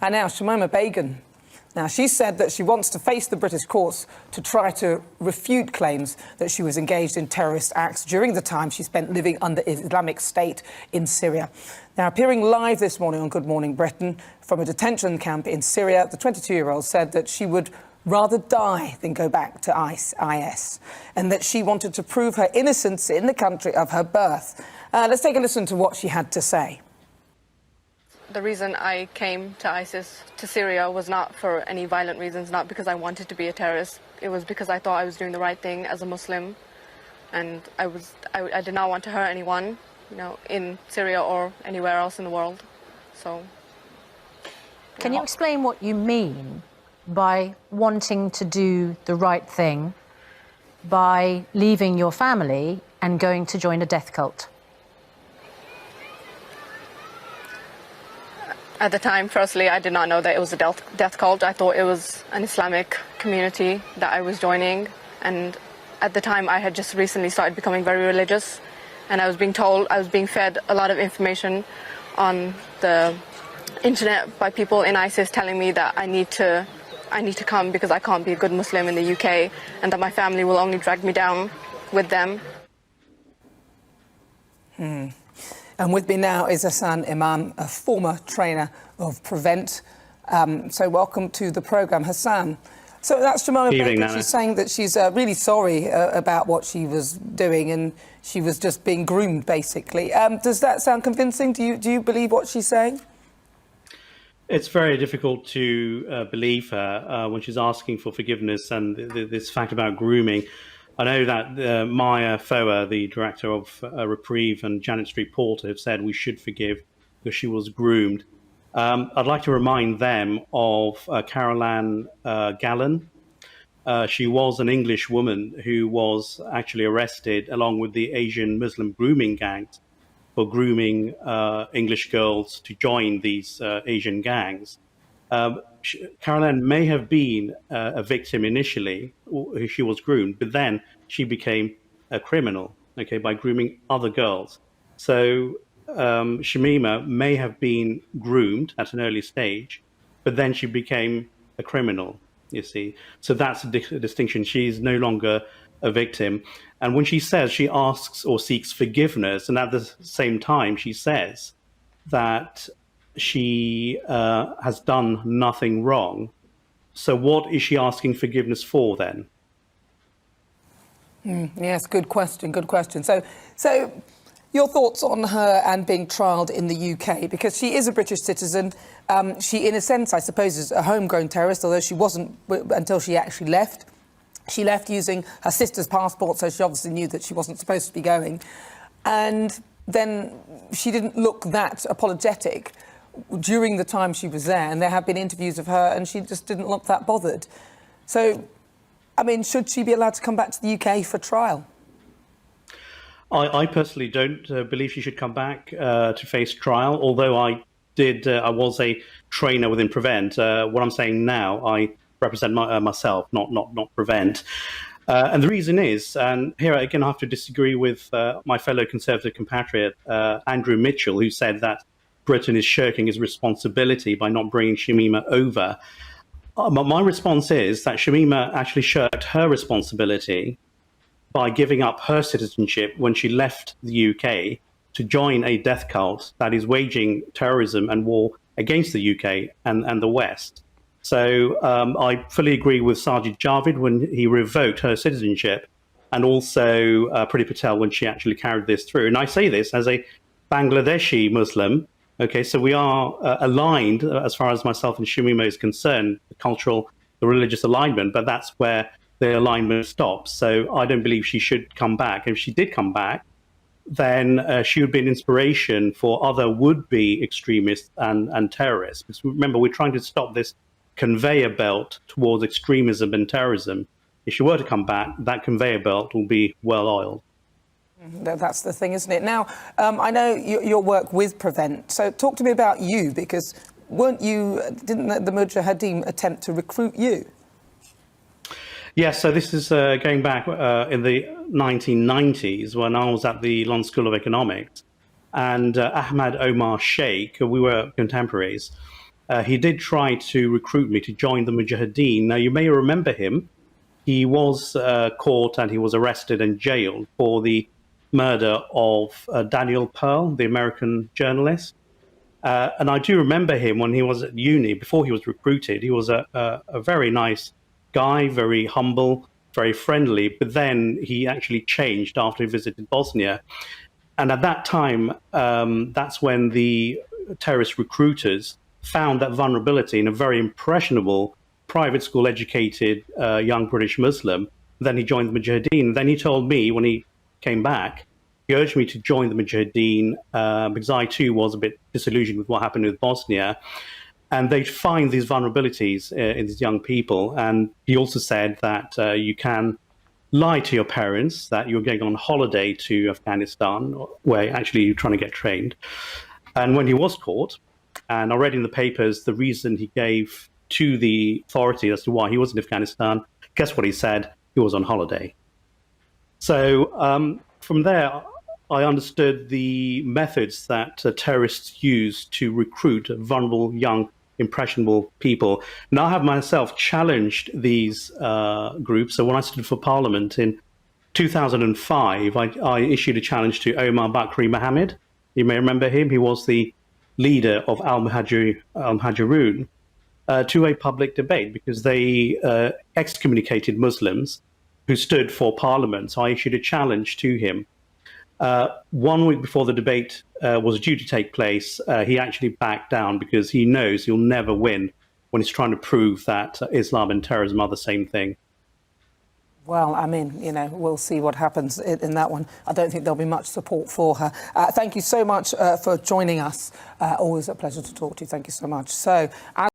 And now Shamima Begum. Now, she said that she wants to face the British courts to try to refute claims that she was engaged in terrorist acts during the time she spent living under Islamic State in Syria. Now, appearing live this morning on Good Morning Britain from a detention camp in Syria, the 22-year-old said that she would rather die than go back to IS, and that she wanted to prove her innocence in the country of her birth. Let's take a listen to what she had to say. The reason I came to ISIS, to Syria, was not for any violent reasons, not because I wanted to be a terrorist. It was because I thought I was doing the right thing as a Muslim, and I did not want to hurt anyone, you know, in Syria or anywhere else in the world. So, Can you explain what you mean by wanting to do the right thing by leaving your family and going to join a death cult? At the time, firstly, I did not know that it was a death cult. I thought it was an Islamic community that I was joining. And at the time, I had just recently started becoming very religious. And I was being fed a lot of information on the internet by people in ISIS telling me that I need to come because I can't be a good Muslim in the UK, and that my family will only drag me down with them. And with me now is Hassan Imam, a former trainer of Prevent. So welcome to the programme, Hassan. So that's Shamima Begum. She's saying that she's really sorry about what she was doing, and she was just being groomed, basically. Does that sound convincing? Do you believe what she's saying? It's very difficult to believe her when she's asking for forgiveness and this fact about grooming. I know that Maya Foa, the director of Reprieve, and Janet Street Porter have said we should forgive because she was groomed. I'd like to remind them of Carol Ann Gallen. She was an English woman who was actually arrested along with the Asian Muslim grooming gangs for grooming English girls to join these Asian gangs. Carol Ann may have been a victim initially. She was groomed, but then she became a criminal, okay, by grooming other girls. So Shamima may have been groomed at an early stage, but then she became a criminal, you see. So that's a distinction. She's no longer a victim. And when she says she asks or seeks forgiveness, and at the same time she says that she has done nothing wrong. So what is she asking forgiveness for then? Yes, good question, good question. So your thoughts on her and being trialled in the UK, because she is a British citizen. She, in a sense, I suppose, is a homegrown terrorist, although she wasn't until she actually left. She left using her sister's passport, so she obviously knew that she wasn't supposed to be going. And then she didn't look that apologetic during the time she was there, and there have been interviews of her, and she just didn't look that bothered. So, I mean, should she be allowed to come back to the UK for trial? I personally don't believe she should come back to face trial, although I was a trainer within Prevent. What I'm saying now, I represent myself, not Prevent. And the reason is, and here again I have to disagree with my fellow Conservative compatriot, Andrew Mitchell, who said that Britain is shirking his responsibility by not bringing Shamima over. My response is that Shamima actually shirked her responsibility by giving up her citizenship when she left the UK to join a death cult that is waging terrorism and war against the UK and the West. So I fully agree with Sajid Javid when he revoked her citizenship, and also Priti Patel when she actually carried this through. And I say this as a Bangladeshi Muslim. Okay, so we are aligned as far as myself and Shamima is concerned, the religious alignment, but that's where the alignment stops. So I don't believe she should come back. If she did come back, then she would be an inspiration for other would-be extremists and terrorists. Because remember, we're trying to stop this conveyor belt towards extremism and terrorism. If she were to come back, that conveyor belt will be well oiled. That's the thing, isn't it? Now, I know your work with Prevent. So talk to me about you, because didn't the Mujahideen attempt to recruit you? Yes, so this is going back in the 1990s when I was at the London School of Economics, and Ahmad Omar Sheikh, we were contemporaries. he did try to recruit me to join the Mujahideen. Now, you may remember him. He was caught and he was arrested and jailed for the murder of Daniel Pearl, the American journalist. And I do remember him when he was at uni, before he was recruited. He was a very nice guy, very humble, very friendly. But then he actually changed after he visited Bosnia. And at that time, that's when the terrorist recruiters found that vulnerability in a very impressionable, private school educated young British Muslim. Then he joined the Mujahideen. Then he told me when he came back, he urged me to join the Mujahideen because I too was a bit disillusioned with what happened with Bosnia. And they find these vulnerabilities in these young people. And he also said that you can lie to your parents that you're going on holiday to Afghanistan, where actually you're trying to get trained. And when he was caught, and I read in the papers the reason he gave to the authority as to why he was in Afghanistan, guess what he said? He was on holiday. So from there, I understood the methods that terrorists use to recruit vulnerable, young, impressionable people. Now I have myself challenged these groups. So when I stood for Parliament in 2005, I issued a challenge to Omar Bakri Mohammed. You may remember him. He was the leader of Al-Muhajirun to a public debate because they excommunicated Muslims who stood for Parliament. So I issued a challenge to him. 1 week before the debate was due to take place, he actually backed down because he knows he'll never win when he's trying to prove that Islam and terrorism are the same thing. Well, I mean, you know, we'll see what happens in that one. I don't think there'll be much support for her. Thank you so much for joining us. Always a pleasure to talk to you. Thank you so much. So.